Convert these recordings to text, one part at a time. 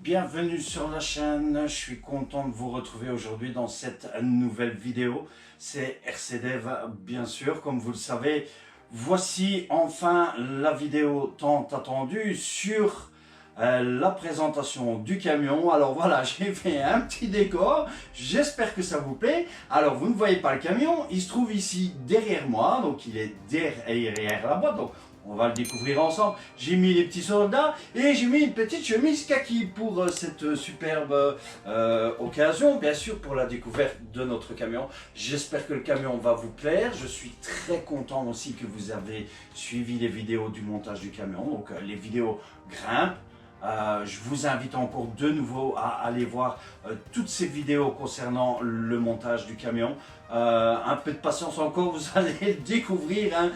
bienvenue sur la chaîne. Je suis content de vous retrouver aujourd'hui dans cette nouvelle vidéo. C'est RCDev, bien sûr, comme vous le savez. Voici enfin la vidéo tant attendue sur la présentation du camion. Alors voilà, j'ai fait un petit décor, j'espère que ça vous plaît. Alors vous ne voyez pas le camion, il se trouve ici derrière moi, donc il est derrière la boîte, donc on va le découvrir ensemble. J'ai mis les petits soldats et j'ai mis une petite chemise kaki pour cette superbe occasion, bien sûr, pour la découverte de notre camion. J'espère que le camion va vous plaire. Je suis très content aussi que vous avez suivi les vidéos du montage du camion, donc les vidéos grimpent. Je vous invite encore de nouveau à aller voir toutes ces vidéos concernant le montage du camion. Un peu de patience encore, vous allez le découvrir, hein.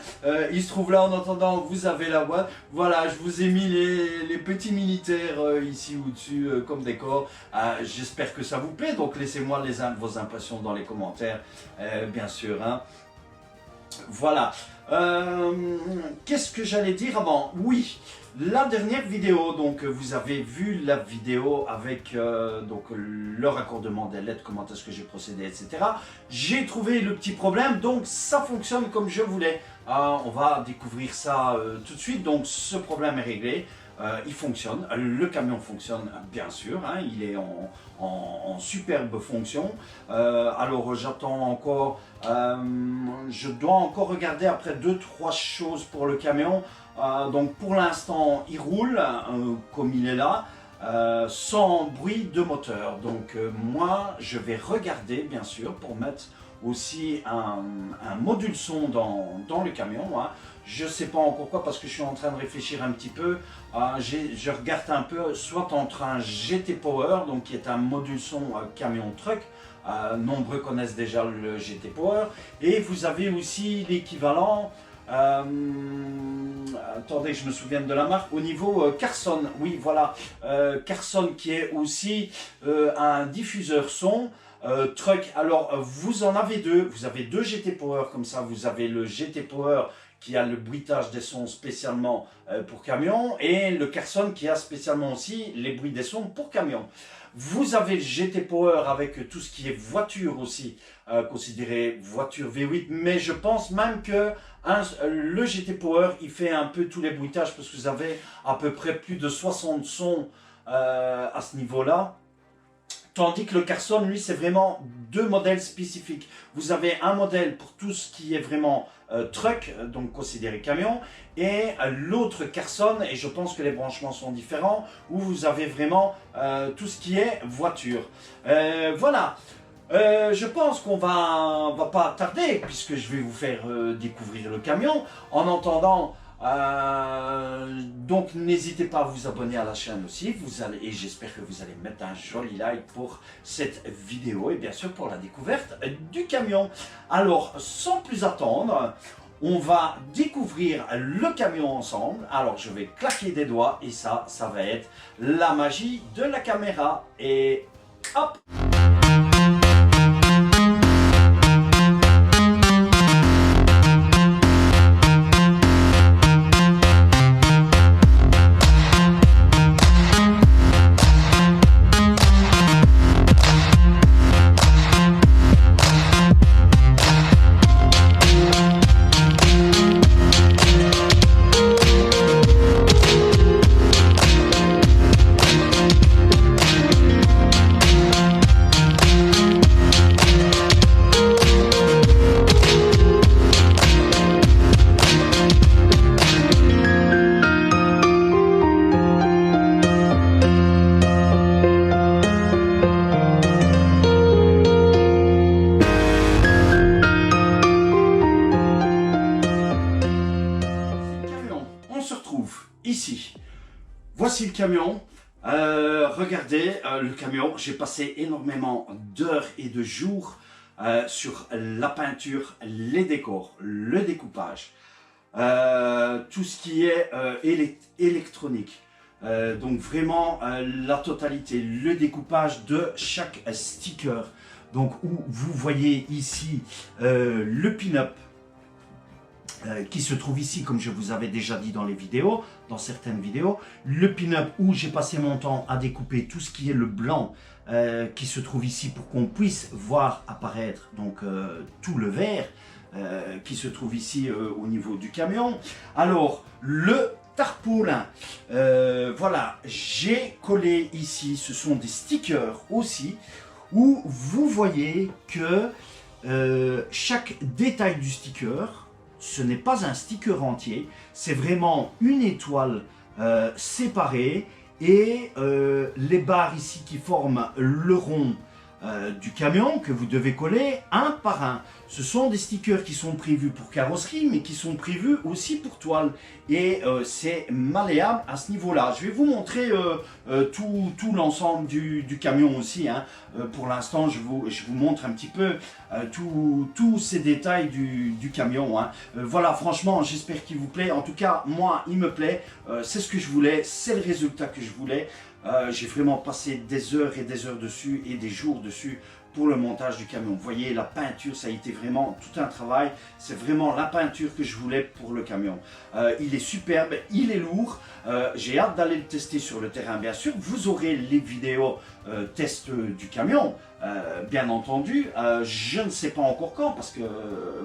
Il se trouve là, en attendant, vous avez la boîte. Voilà, je vous ai mis les petits militaires ici au-dessus comme décor. J'espère que ça vous plaît, donc laissez-moi vos impressions dans les commentaires, bien sûr, hein. Voilà. Qu'est-ce que j'allais dire avant? Oui, la dernière vidéo, donc vous avez vu la vidéo avec donc le raccordement des LED, comment est-ce que j'ai procédé, etc. J'ai trouvé le petit problème, donc ça fonctionne comme je voulais. On va découvrir ça tout de suite, donc ce problème est réglé. Il fonctionne, le camion fonctionne bien sûr, hein, il est en superbe fonction. Alors j'attends encore, je dois encore regarder après 2-3 choses pour le camion. Donc pour l'instant il roule comme il est là, sans bruit de moteur. Donc moi je vais regarder bien sûr pour mettre aussi un module son dans le camion, hein. Je ne sais pas encore quoi parce que je suis en train de réfléchir un petit peu. Je regarde un peu soit entre un GT Power, donc qui est un module son camion truck. Nombreux connaissent déjà le GT Power. Et vous avez aussi l'équivalent, attendez, je me souviens de la marque, au niveau Carson. Oui, voilà, Carson qui est aussi un diffuseur son. Truck. Alors vous en avez deux, vous avez deux GT Power comme ça, vous avez le GT Power qui a le bruitage des sons spécialement pour camion et le Carson qui a spécialement aussi les bruits des sons pour camion. Vous avez le GT Power avec tout ce qui est voiture aussi, considéré voiture V8, mais je pense même que le GT Power il fait un peu tous les bruitages parce que vous avez à peu près plus de 60 sons à ce niveau-là. Tandis que le Carson, lui, c'est vraiment deux modèles spécifiques. Vous avez un modèle pour tout ce qui est vraiment truck, donc considéré camion, et l'autre Carson, et je pense que les branchements sont différents, où vous avez vraiment tout ce qui est voiture. Voilà. Je pense qu'on va pas tarder, puisque je vais vous faire découvrir le camion. En attendant, donc n'hésitez pas à vous abonner à la chaîne aussi, et j'espère que vous allez mettre un joli like pour cette vidéo et bien sûr pour la découverte du camion. Alors sans plus attendre, on va découvrir le camion ensemble. Alors je vais claquer des doigts et ça va être la magie de la caméra et hop! Ici, voici le camion. Regardez le camion, j'ai passé énormément d'heures et de jours sur la peinture, les décors, le découpage, tout ce qui est électronique. Donc vraiment la totalité, le découpage de chaque sticker. Donc où vous voyez ici le pin-up, qui se trouve ici, comme je vous avais déjà dit dans les vidéos, dans certaines vidéos. Le pin-up où j'ai passé mon temps à découper tout ce qui est le blanc qui se trouve ici pour qu'on puisse voir apparaître donc tout le vert qui se trouve ici au niveau du camion. Alors, le tarpaulin, voilà, j'ai collé ici, ce sont des stickers aussi, où vous voyez que chaque détail du sticker, ce n'est pas un sticker entier, c'est vraiment une étoile séparée et les barres ici qui forment le rond du camion que vous devez coller un par un. Ce sont des stickers qui sont prévus pour carrosserie mais qui sont prévus aussi pour toile et c'est malléable à ce niveau-là. Je vais vous montrer tout l'ensemble du camion aussi, hein. Pour l'instant je vous montre un petit peu tous ces détails du camion, hein. Voilà, franchement j'espère qu'il vous plaît. En tout cas moi il me plaît, c'est ce que je voulais, c'est le résultat que je voulais. J'ai vraiment passé des heures et des heures dessus et des jours dessus pour le montage du camion. Vous voyez, la peinture, ça a été vraiment tout un travail. C'est vraiment la peinture que je voulais pour le camion. Il est superbe, il est lourd. J'ai hâte d'aller le tester sur le terrain, bien sûr. Vous aurez les vidéos test du camion, bien entendu. Je ne sais pas encore quand, parce que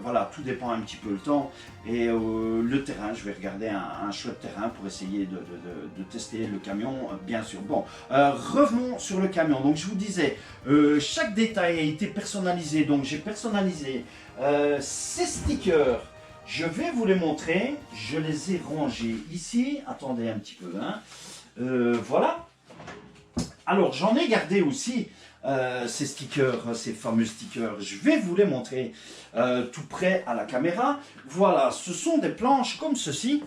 voilà, tout dépend un petit peu le temps. Et le terrain, je vais regarder un chouette terrain pour essayer de tester le camion, bien sûr. Bon, revenons sur le camion. Donc, je vous disais, chaque détail a été personnalisé. Donc, j'ai personnalisé ces stickers. Je vais vous les montrer. Je les ai rangés ici. Attendez un petit peu, hein. Voilà. Alors, j'en ai gardé aussi ces stickers, ces fameux stickers. Je vais vous les montrer tout près à la caméra. Voilà, ce sont des planches comme ceci,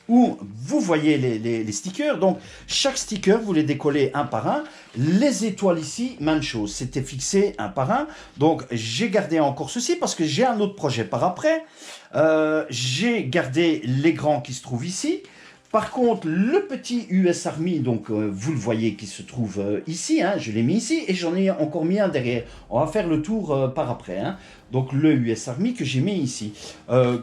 où vous voyez les stickers. Donc, chaque sticker, vous les décollez un par un. Les étoiles ici, même chose. C'était fixé un par un. Donc, j'ai gardé encore ceci parce que j'ai un autre projet par après. J'ai gardé les grands qui se trouvent ici. Par contre, le petit US Army, donc vous le voyez qui se trouve ici, hein, je l'ai mis ici et j'en ai encore mis un derrière. On va faire le tour par après, hein. Donc le US Army que j'ai mis ici.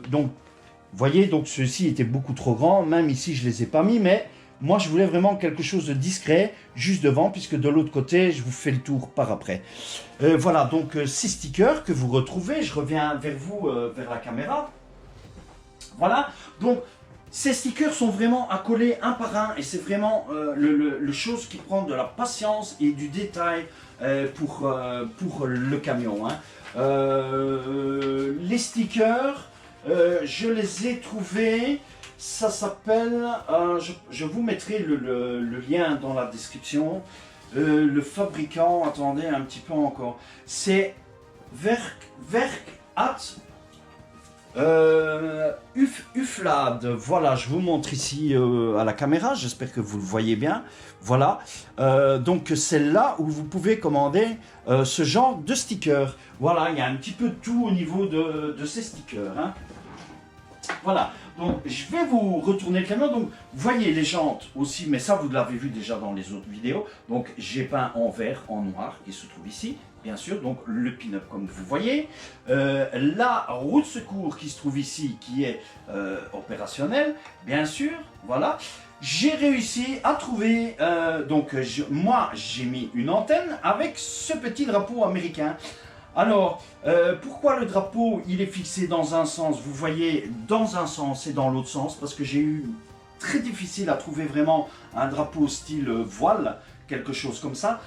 Donc, vous voyez, donc ceux-ci étaient beaucoup trop grands, même ici je ne les ai pas mis, mais moi je voulais vraiment quelque chose de discret, juste devant, puisque de l'autre côté, je vous fais le tour par après. Voilà, donc ces stickers que vous retrouvez, je reviens vers vous, vers la caméra. Voilà, donc ces stickers sont vraiment à coller un par un et c'est vraiment le chose qui prend de la patience et du détail pour le camion, hein. Les stickers, je les ai trouvés, ça s'appelle, je vous mettrai le lien dans la description, le fabricant, attendez un petit peu encore, c'est Werk Uflad. Voilà, je vous montre ici à la caméra, j'espère que vous le voyez bien. Voilà, donc c'est là où vous pouvez commander ce genre de stickers. Voilà, il y a un petit peu de tout au niveau de ces stickers, hein. Voilà, donc je vais vous retourner le camion. Donc, vous voyez les jantes aussi, mais ça vous l'avez vu déjà dans les autres vidéos. Donc, j'ai peint en vert, en noir, qui se trouve ici, bien sûr. Donc, le pin-up comme vous voyez. La roue de secours qui se trouve ici, qui est opérationnelle, bien sûr. Voilà. J'ai réussi à trouver, moi j'ai mis une antenne avec ce petit drapeau américain. Alors, pourquoi le drapeau il est fixé dans un sens? Vous voyez, dans un sens et dans l'autre sens, parce que j'ai eu très difficile à trouver vraiment un drapeau style voile, quelque chose comme ça.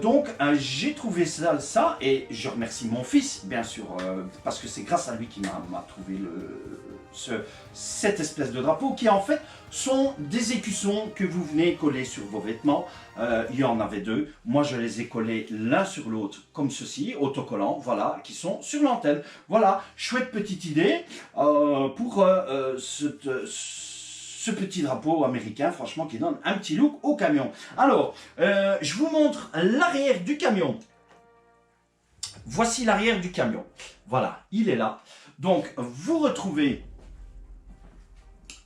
Donc, j'ai trouvé ça, et je remercie mon fils, bien sûr, parce que c'est grâce à lui qui m'a trouvé cette espèce de drapeau, qui en fait sont des écussons que vous venez coller sur vos vêtements. Il y en avait deux, moi je les ai collés l'un sur l'autre comme ceci, autocollants, voilà, qui sont sur l'antenne. Voilà, chouette petite idée pour ce petit drapeau américain, franchement, qui donne un petit look au camion. Alors, je vous montre l'arrière du camion. Voici l'arrière du camion. Voilà, il est là. Donc, vous retrouvez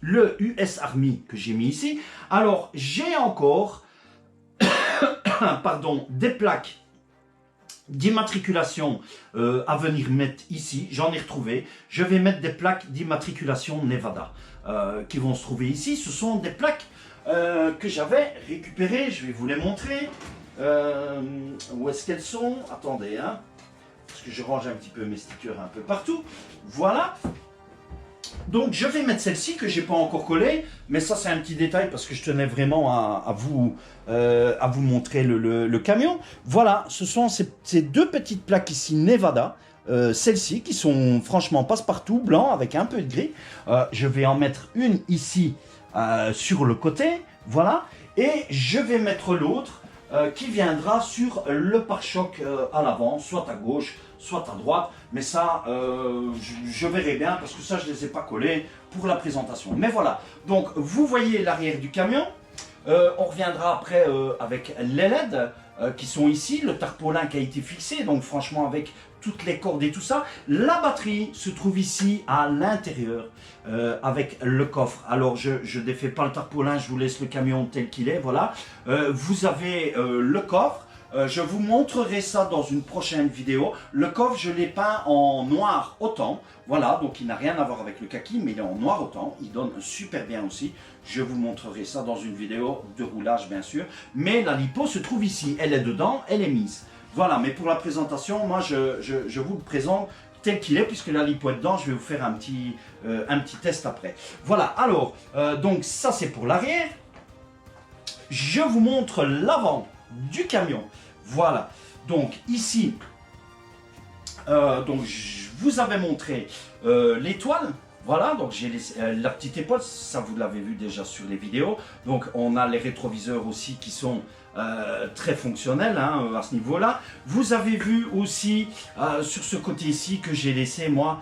le US Army que j'ai mis ici. Alors, j'ai encore pardon, des plaques d'immatriculation à venir mettre ici, j'en ai retrouvé. Je vais mettre des plaques d'immatriculation Nevada qui vont se trouver ici. Ce sont des plaques que j'avais récupérées, je vais vous les montrer. Où est-ce qu'elles sont? Attendez, hein, parce que je range un petit peu mes stickers un peu partout. Voilà. Donc je vais mettre celle-ci que j'ai pas encore collée, mais ça c'est un petit détail parce que je tenais vraiment à vous montrer le camion. Voilà, ce sont ces deux petites plaques ici Nevada, celles-ci qui sont franchement passe-partout, blanc avec un peu de gris. Je vais en mettre une ici sur le côté, voilà, et je vais mettre l'autre qui viendra sur le pare-choc à l'avant, soit à gauche, soit à droite, mais ça, je verrai bien, parce que ça, je ne les ai pas collés pour la présentation. Mais voilà, donc vous voyez l'arrière du camion, on reviendra après avec les LED qui sont ici, le tarpaulin qui a été fixé, donc franchement avec toutes les cordes et tout ça. La batterie se trouve ici à l'intérieur avec le coffre. Alors je défais pas le tarpaulin, je vous laisse le camion tel qu'il est, voilà. Vous avez le coffre. Je vous montrerai ça dans une prochaine vidéo. Le coffre, je l'ai peint en noir autant. Voilà, donc il n'a rien à voir avec le kaki, mais il est en noir autant. Il donne super bien aussi. Je vous montrerai ça dans une vidéo de roulage, bien sûr. Mais la lipo se trouve ici. Elle est dedans, elle est mise. Voilà, mais pour la présentation, moi, je vous le présente tel qu'il est, puisque la lipo est dedans. Je vais vous faire un petit test après. Voilà, alors, donc ça, c'est pour l'arrière. Je vous montre l'avant du camion. Voilà, donc ici, donc je vous avais montré l'étoile. Voilà, donc j'ai la petite épaule, ça vous l'avez vu déjà sur les vidéos. Donc on a les rétroviseurs aussi qui sont très fonctionnels hein, à ce niveau-là. Vous avez vu aussi sur ce côté ici que j'ai laissé moi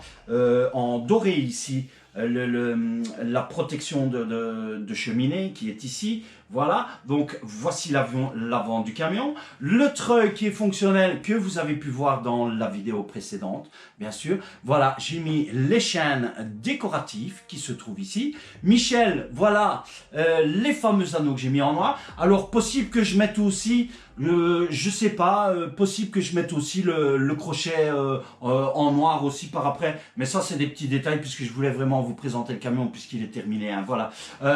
en doré ici. La protection de cheminée qui est ici, voilà, donc voici l'avant du camion, le treuil qui est fonctionnel que vous avez pu voir dans la vidéo précédente, bien sûr, voilà, j'ai mis les chaînes décoratives qui se trouvent ici, Michel, voilà, les fameux anneaux que j'ai mis en noir, alors possible que je mette aussi je sais pas, possible que je mette aussi le crochet en noir aussi par après, mais ça c'est des petits détails puisque je voulais vraiment vous présenter le camion puisqu'il est terminé, hein, voilà.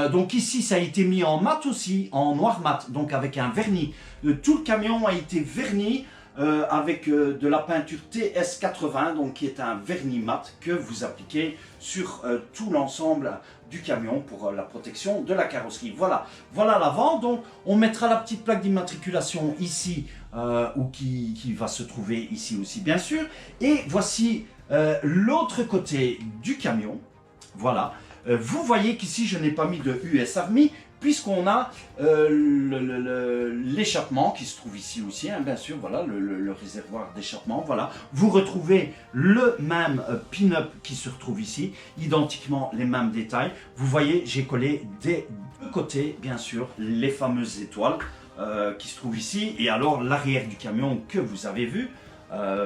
Donc ici ça a été mis en mat aussi, en noir mat, donc avec un vernis. Tout le camion a été verni avec de la peinture TS80, donc qui est un vernis mat que vous appliquez sur tout l'ensemble du camion pour la protection de la carrosserie. Voilà, voilà l'avant. Donc on mettra la petite plaque d'immatriculation ici ou qui va se trouver ici aussi bien sûr. Et voici l'autre côté du camion. Voilà. Vous voyez qu'ici je n'ai pas mis de US Army puisqu'on a l'échappement qui se trouve ici aussi, hein, bien sûr, voilà, le réservoir d'échappement, voilà. Vous retrouvez le même pin-up qui se retrouve ici, identiquement les mêmes détails. Vous voyez, j'ai collé des deux côtés, bien sûr, les fameuses étoiles qui se trouvent ici, et alors l'arrière du camion que vous avez vu,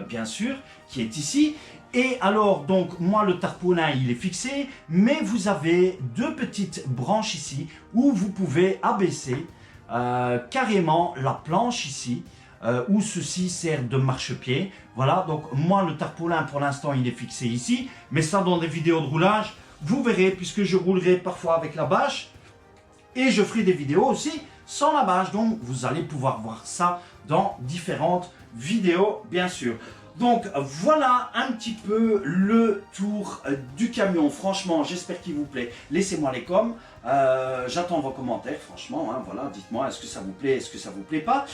bien sûr, qui est ici. Et alors, donc, moi, le tarpaulin, il est fixé, mais vous avez deux petites branches ici où vous pouvez abaisser carrément la planche ici, où ceci sert de marchepied. Voilà, donc moi, le tarpaulin, pour l'instant, il est fixé ici, mais ça, dans des vidéos de roulage, vous verrez, puisque je roulerai parfois avec la bâche, et je ferai des vidéos aussi sans la bâche, donc vous allez pouvoir voir ça dans différentes vidéos, bien sûr. Donc voilà un petit peu le tour du camion. Franchement, j'espère qu'il vous plaît. Laissez-moi les coms. J'attends vos commentaires, franchement. Hein, voilà, dites-moi, est-ce que ça vous plaît, est-ce que ça vous plaît pas.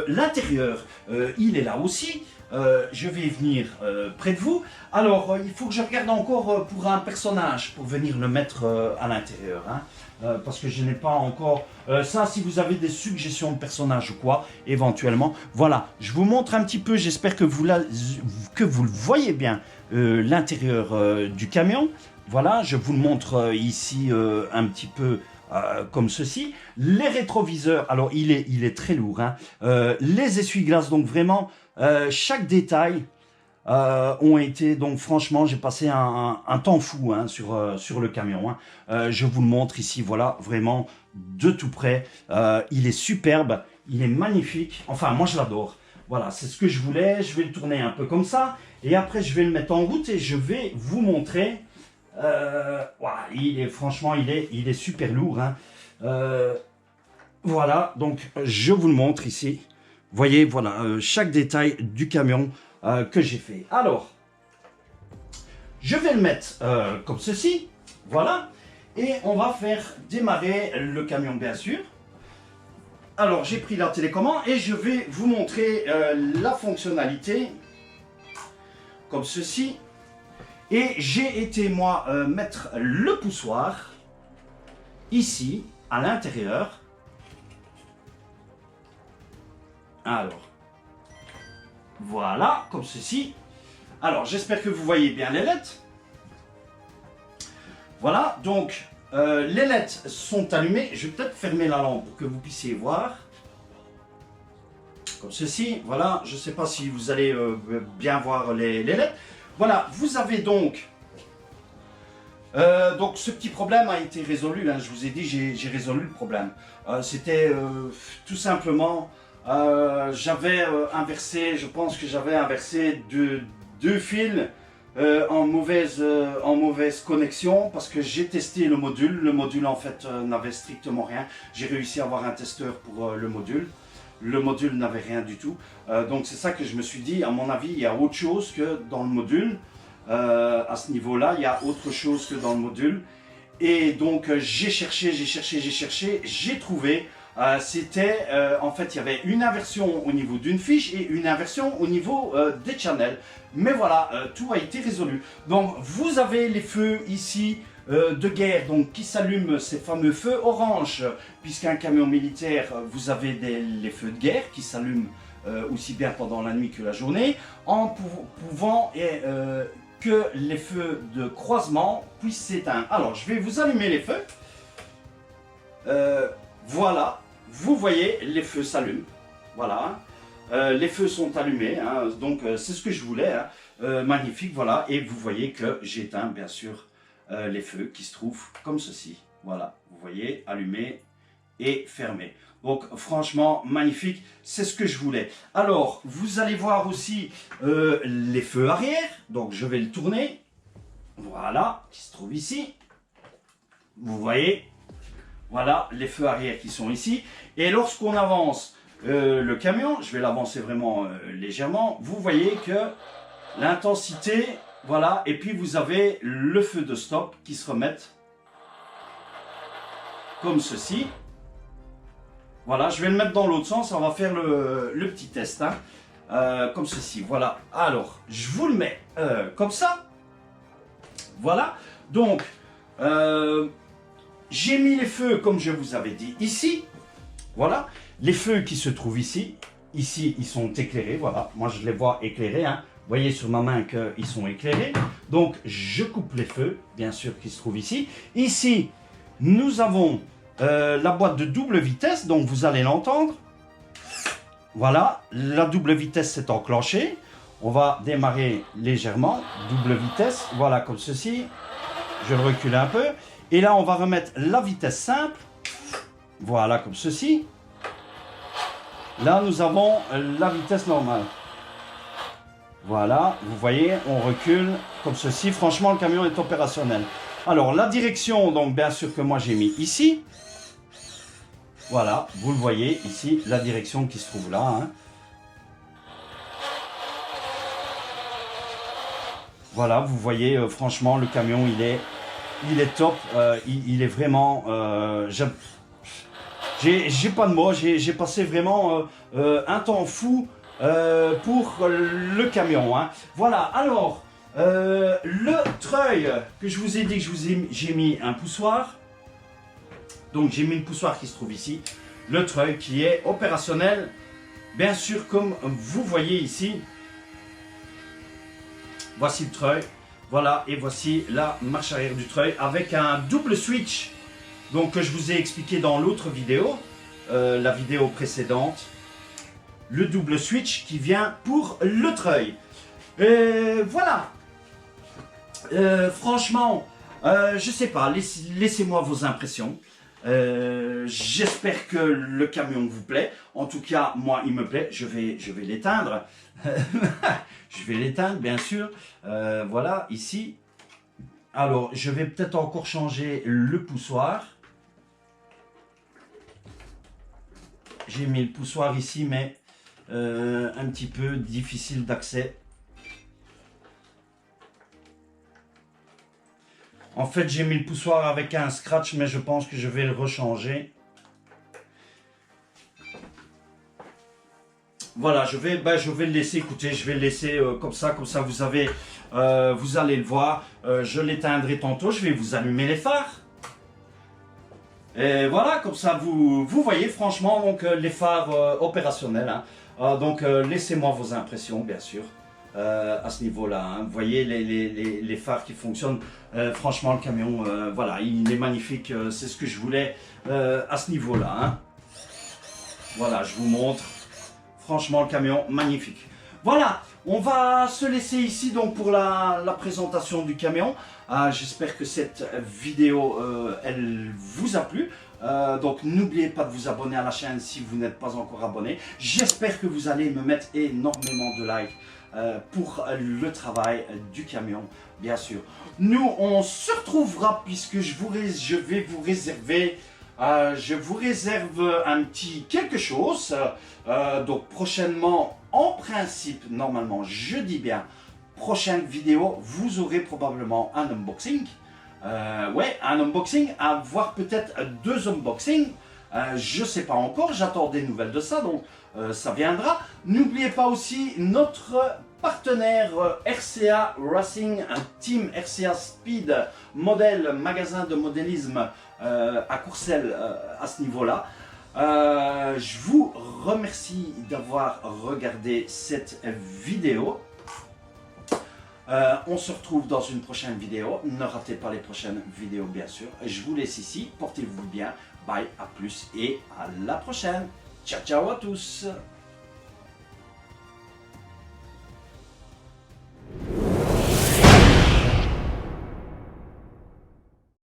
L'intérieur, il est là aussi. Je vais venir près de vous. Alors, il faut que je regarde encore pour un personnage pour venir le mettre à l'intérieur. Hein. Parce que je n'ai pas encore ça. Si vous avez des suggestions de personnages ou quoi, éventuellement, voilà, je vous montre un petit peu. J'espère que vous le voyez bien, l'intérieur du camion. Voilà, je vous le montre ici un petit peu comme ceci. Les rétroviseurs, alors il est très lourd, hein. Les essuie-glaces, donc vraiment chaque détail ont été, donc franchement j'ai passé un temps fou hein, sur le camion, hein. Je vous le montre ici, voilà, vraiment de tout près. Il est superbe, il est magnifique, enfin moi je l'adore. Voilà, c'est ce que je voulais. Je vais le tourner un peu comme ça. Et après, je vais le mettre en route et je vais vous montrer. Voilà, franchement, il est super lourd. Hein. Voilà, donc je vous le montre ici. Vous voyez, voilà, chaque détail du camion que j'ai fait. Alors, je vais le mettre comme ceci. Voilà. Et on va faire démarrer le camion, bien sûr. Alors, j'ai pris la télécommande et je vais vous montrer la fonctionnalité comme ceci. Et j'ai été, moi, mettre le poussoir ici, à l'intérieur. Alors, voilà, comme ceci. Alors, j'espère que vous voyez bien les LED. Voilà, donc les LED sont allumées. Je vais peut-être fermer la lampe pour que vous puissiez voir. Comme ceci, voilà. Je ne sais pas si vous allez bien voir les LED. Voilà, vous avez donc ce petit problème a été résolu. Hein, je vous ai dit, j'ai résolu le problème. C'était tout simplement, j'avais inversé, je pense que j'avais inversé deux fils. En mauvaise connexion parce que j'ai testé le module en fait n'avait strictement rien. J'ai réussi à avoir un testeur pour le module n'avait rien du tout, donc c'est ça que je me suis dit, à mon avis il y a autre chose que dans le module, à ce niveau là il y a autre chose que dans le module, et donc j'ai cherché, j'ai trouvé. C'était en fait il y avait une inversion au niveau d'une fiche et une inversion au niveau des channels, mais voilà, tout a été résolu. Donc vous avez les feux ici de guerre donc qui s'allument, ces fameux feux orange, puisqu'un camion militaire vous avez les feux de guerre qui s'allument aussi bien pendant la nuit que la journée, en pouvant que les feux de croisement puissent s'éteindre. Alors je vais vous allumer les feux. Voilà, vous voyez, les feux s'allument. Voilà, les feux sont allumés, hein, donc c'est ce que je voulais. Hein. Magnifique, voilà, et vous voyez que j'éteins bien sûr les feux qui se trouvent comme ceci. Voilà, vous voyez, allumés et fermés. Donc franchement, magnifique, c'est ce que je voulais. Alors, vous allez voir aussi les feux arrière. Donc je vais le tourner. Voilà, qui se trouve ici. Vous voyez. Voilà les feux arrière qui sont ici. Et lorsqu'on avance le camion, je vais l'avancer vraiment légèrement, vous voyez que l'intensité, voilà, et puis vous avez le feu de stop qui se remettent comme ceci. Voilà, je vais le mettre dans l'autre sens, on va faire le petit test, hein, comme ceci. Voilà, alors je vous le mets comme ça. Voilà, donc j'ai mis les feux, comme je vous avais dit, ici. Voilà, les feux qui se trouvent ici. Ici, ils sont éclairés, voilà. Moi, je les vois éclairés, hein. Vous voyez sur ma main qu'ils sont éclairés. Donc, je coupe les feux, bien sûr, qui se trouvent ici. Ici, nous avons la boîte de double vitesse, donc vous allez l'entendre. Voilà, la double vitesse s'est enclenchée. On va démarrer légèrement, double vitesse, voilà, comme ceci. Je le recule un peu. Et là, on va remettre la vitesse simple. Voilà, comme ceci. Là, nous avons la vitesse normale. Voilà, vous voyez, on recule comme ceci. Franchement, le camion est opérationnel. Alors, la direction, donc bien sûr que moi j'ai mis ici. Voilà, vous le voyez ici, la direction qui se trouve là. Hein. Voilà, vous voyez, franchement, le camion, il est top. Il est vraiment... j'ai pas de mots, j'ai passé vraiment un temps fou pour le camion. Hein. Voilà, alors, le treuil que je vous ai dit que j'ai mis un poussoir. Donc j'ai mis une poussoir qui se trouve ici. Le treuil qui est opérationnel, bien sûr, comme vous voyez ici. Voici le treuil. Voilà, et voici la marche arrière du treuil avec un double switch. Donc que je vous ai expliqué dans l'autre vidéo, la vidéo précédente. Le double switch qui vient pour le treuil. Voilà. Franchement, je sais pas, laissez-moi vos impressions. J'espère que le camion vous plaît. En tout cas, moi, il me plaît. Je vais l'éteindre. Je vais l'éteindre, bien sûr. Voilà, ici. Alors, je vais peut-être encore changer le poussoir. J'ai mis le poussoir ici, mais un petit peu difficile d'accès. En fait, j'ai mis le poussoir avec un scratch, mais je pense que je vais le rechanger. Voilà, je vais le laisser, écoutez, je vais le laisser comme ça vous avez, vous allez le voir. Je l'éteindrai tantôt, je vais vous allumer les phares. Et voilà, comme ça vous voyez franchement donc les phares opérationnels. Hein. Donc laissez-moi vos impressions, bien sûr. À ce niveau-là, hein. Vous voyez les phares qui fonctionnent. Franchement, le camion, voilà, il est magnifique. C'est ce que je voulais à ce niveau-là. Hein. Voilà, je vous montre. Franchement, le camion, magnifique. Voilà, on va se laisser ici donc pour la présentation du camion. J'espère que cette vidéo, elle vous a plu. Donc n'oubliez pas de vous abonner à la chaîne si vous n'êtes pas encore abonné. J'espère que vous allez me mettre énormément de likes pour le travail du camion, bien sûr. Nous, on se retrouvera puisque je vais vous réserver... je vous réserve un petit quelque chose. Donc prochainement, en principe, normalement, je dis bien, prochaine vidéo, vous aurez probablement un unboxing. Ouais, un unboxing, à voir peut-être 2 unboxings. Je ne sais pas encore, j'attends des nouvelles de ça, donc ça viendra. N'oubliez pas aussi notre partenaire RCA Racing, un team RCA Speed, modèle, magasin de modélisme à Courcelles à ce niveau-là. Je vous remercie d'avoir regardé cette vidéo. On se retrouve dans une prochaine vidéo. Ne ratez pas les prochaines vidéos, bien sûr. Je vous laisse ici. Portez-vous bien. Bye, à plus et à la prochaine. Ciao, ciao à tous.